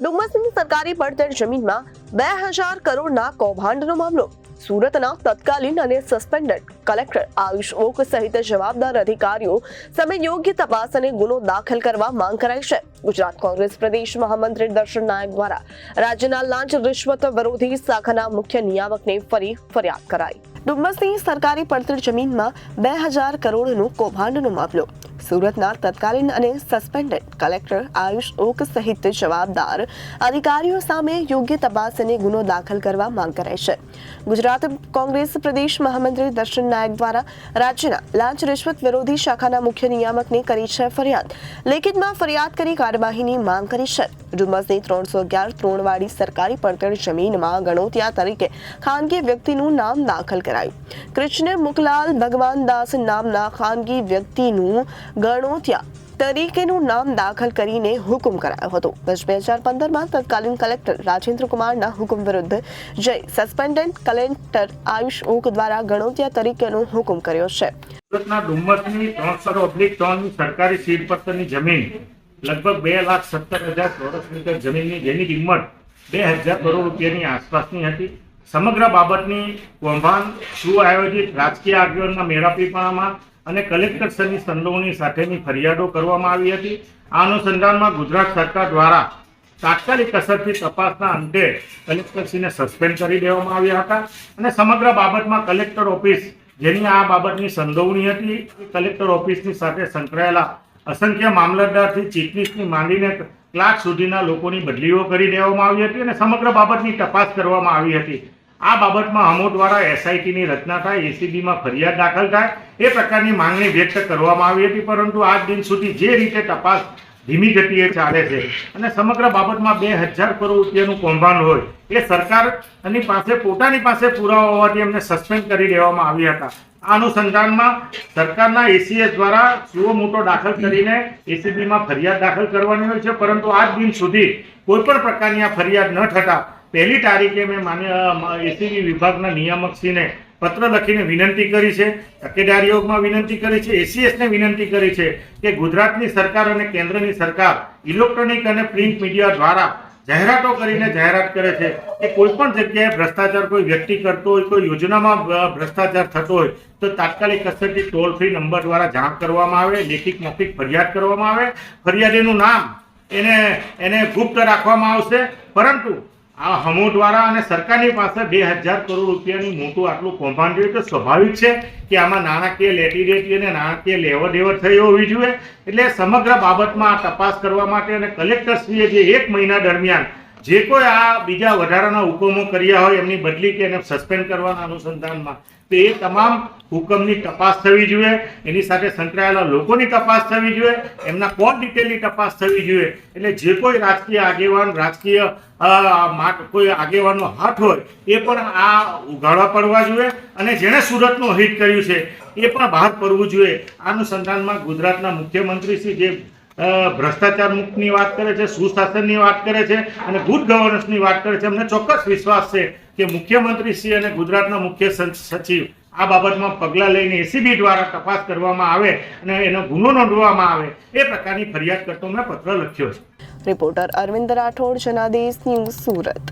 ડુમસની સરકારી પડતર જમીનમાં 2000 કરોડના કૌભાંડનો મામલો. સુરતના તત્કાલીન અને સસ્પેન્ડેડ કલેક્ટર આયુષ ઓક સહિત જવાબદાર અધિકારીઓ સામે યોગ્ય તપાસ અને ગુનો દાખલ કરવા માંગ કરાઈ છે. ગુજરાત કોંગ્રેસ પ્રદેશ મહામંત્રી દર્શન નાયક દ્વારા રાજ્યના લાંચ રિશ્વત વિરોધી શાખાના મુખ્ય નિયામકને ફરિયાદ કરાઈ. ડુમસની સરકારી પડતર જમીનમાં 2000 કરોડનો કૌભાંડનો મામલો. સુરતના તત્કાલીન અને સસ્પેન્ડેડ કલેક્ટર આયુષ ઓક સહિત જવાબદાર અધિકારીઓ સામે યોગ્ય તપાસ અને ગુનો દાખલ કરવા માંગ કરાઈ છે. ગુજરાત કોંગ્રેસ પ્રદેશ મહામંત્રી દર્શન નાયક દ્વારા રાજ્યના લાંચ રિશ્વત વિરોધી શાખાના મુખ્ય નિયામકને કરી છે ફરિયાદ. લેખિતમાં ફરિયાદ કરી કાર્યવાહીની માંગ કરી છે. ડુમસની 311 ત્રોણવાળી સરકારી પડતર જમીનમાં ગણોતિયા તરીકે ખાનગી વ્યક્તિનું નામ દાખલ કરાયું. કૃષ્ણ મુકલાલ ભગવાનદાસ નામના ખાનગી વ્યક્તિનું ગણોતિયા તરીકેનું નામ દાખલ કરીને હુકમ કરાયો હતો. વર્ષ 2015માં તત્કાલીન કલેક્ટર રાજેન્દ્ર કુમારના હુકમ વિરુદ્ધ જઈ સસ્પેન્ડેડ કલેક્ટર આયુષ ઓક દ્વારા ગણોતિયા તરીકેનો હુકમ કર્યો છે. સુરતના ડુમસની 300/3 સરકારી સીડ પત્તરની જમીન લગભગ 2,70,000 ચોરસ મીટર જમીનની જેની કિંમત 2000 કરોડ રૂપિયાની આસપાસની હતી. સમગ્ર બાબતની કૌભાંડ સુઆયોજિત રાજકીય આગેવાનના મેળાપીપણામાં અને કલેક્ટરશ્રીની સંડોવણી સાથેની ફરિયાદો કરવામાં આવી હતી. આ અનુસંધાનમાં ગુજરાત સરકાર દ્વારા તાત્કાલિક અસરથી તપાસના અંતે કલેક્ટરશ્રીને સસ્પેન્ડ કરી દેવામાં આવ્યા હતા અને સમગ્ર બાબતમાં કલેક્ટર ઓફિસ જેની આ બાબતની સંડોવણી હતી કલેક્ટર ઓફિસની સાથે સંકળાયેલા અસંખ્ય મામલતદારથી ચીફની માંડીને ક્લાર્ક સુધીના લોકોની બદલીઓ કરી દેવામાં આવી હતી અને સમગ્ર બાબતની તપાસ કરવામાં આવી હતી. આ બાબતમાં અમો દ્વારા એસઆઈટીની રચના થાય, એસીબીમાં ફરિયાદ દાખલ થાય એ પ્રકારની માંગણી વ્યક્ત કરવામાં આવી હતી. પરંતુ આજ દિન સુધી જે રીતે તપાસ ધીમી ગતિએ ચાલે છે અને સમગ્ર બાબતમાં 2000 કરોડ રૂપિયાનું કૌભાંડ હોય એ સરકારની પાસે પોતાની પાસે પુરાવા હોવાથી એમને સસ્પેન્ડ કરી દેવામાં આવ્યા હતા. આ અનુસંધાનમાં સરકારના એસીએસ દ્વારા સુઓ મોટો દાખલ કરીને એસીબીમાં ફરિયાદ દાખલ કરવાની હોય છે. પરંતુ આજ દિન સુધી કોઈ પણ પ્રકારની આ ફરિયાદ ન થતા 1લી તારીખે મેં માન્ય એસીબી વિભાગના નિયામકશ્રીને પત્ર લખીને વિનંતી કરી છે, તકેદારીઓમાં વિનંતી કરી છે, એસીએસને વિનંતી કરી છે કે ગુજરાતની સરકાર અને કેન્દ્રની સરકાર ઇલેક્ટ્રોનિક અને પ્રિન્ટ મીડિયા દ્વારા જાહેરાતો કરીને જાહેરાત કરે છે કે કોઈ પણ જગ્યાએ ભ્રષ્ટાચાર કોઈ વ્યક્તિ કરતો હોય, કોઈ યોજનામાં ભ્રષ્ટાચાર થતો હોય તો તાત્કાલિક અસરથી ટોલ ફ્રી નંબર દ્વારા જાણ કરવામાં આવે, લેખિત મૌખિક ફરિયાદ કરવામાં આવે. ફરિયાદીનું નામ એને ગુપ્ત રાખવામાં આવશે. પરંતુ આ હમો દ્વારા અને સરકારની પાસે 2000 કરોડ રૂપિયાની મોટું આટલું કૌભાંડ જોઈએ તો સ્વાભાવિક છે કે આમાં નાણાકીય લેતીદેતી અને નાણાકીય લેવદેવડ થઈ હોવી જોઈએ. એટલે સમગ્ર બાબતમાં તપાસ કરવા માટે અને કલેક્ટરશ્રીએ જે 1 મહિના દરમિયાન જે કોઈ આ બીજા વધારાના હુકમો કર્યા હોય એમની બદલી કે એને સસ્પેન્ડ કરવાના અનુસંધાનમાં તો એ તમામ હુકમની તપાસ થવી જોઈએ. એની સાથે સંકળાયેલા લોકોની તપાસ થવી જોઈએ, એમના કોણ ડિટેલની તપાસ થવી જોઈએ. એટલે જે કોઈ રાજકીય આગેવાન રાજકીય કોઈ આગેવાનો હાથ હોય એ પણ આ ઉઘાડા પડવા જોઈએ અને જેણે સુરતનું હિત કર્યું છે એ પણ બહાર પડવું જોઈએ. આ અનુસંધાનમાં ગુજરાતના મુખ્યમંત્રી શ્રી જે ભ્રષ્ટાચાર મુક્તની વાત કરે છે, સુશાસનની વાત કરે છે અને ગુડ ગવર્નન્સની વાત કરે છે. અમને ચોક્કસ વિશ્વાસ છે કે મુખ્યમંત્રી શ્રી અને ગુજરાતના મુખ્ય સચિવ આ બાબતમાં પગલાં લઈને એસીબી દ્વારા તપાસ કરવામાં આવે અને એનો ગુનો નોંધવામાં આવે એ પ્રકારની ફરિયાદ કરતો મેં પત્ર લખ્યો છે. Reporter Arvind Rathod, Janadesh News, Surat.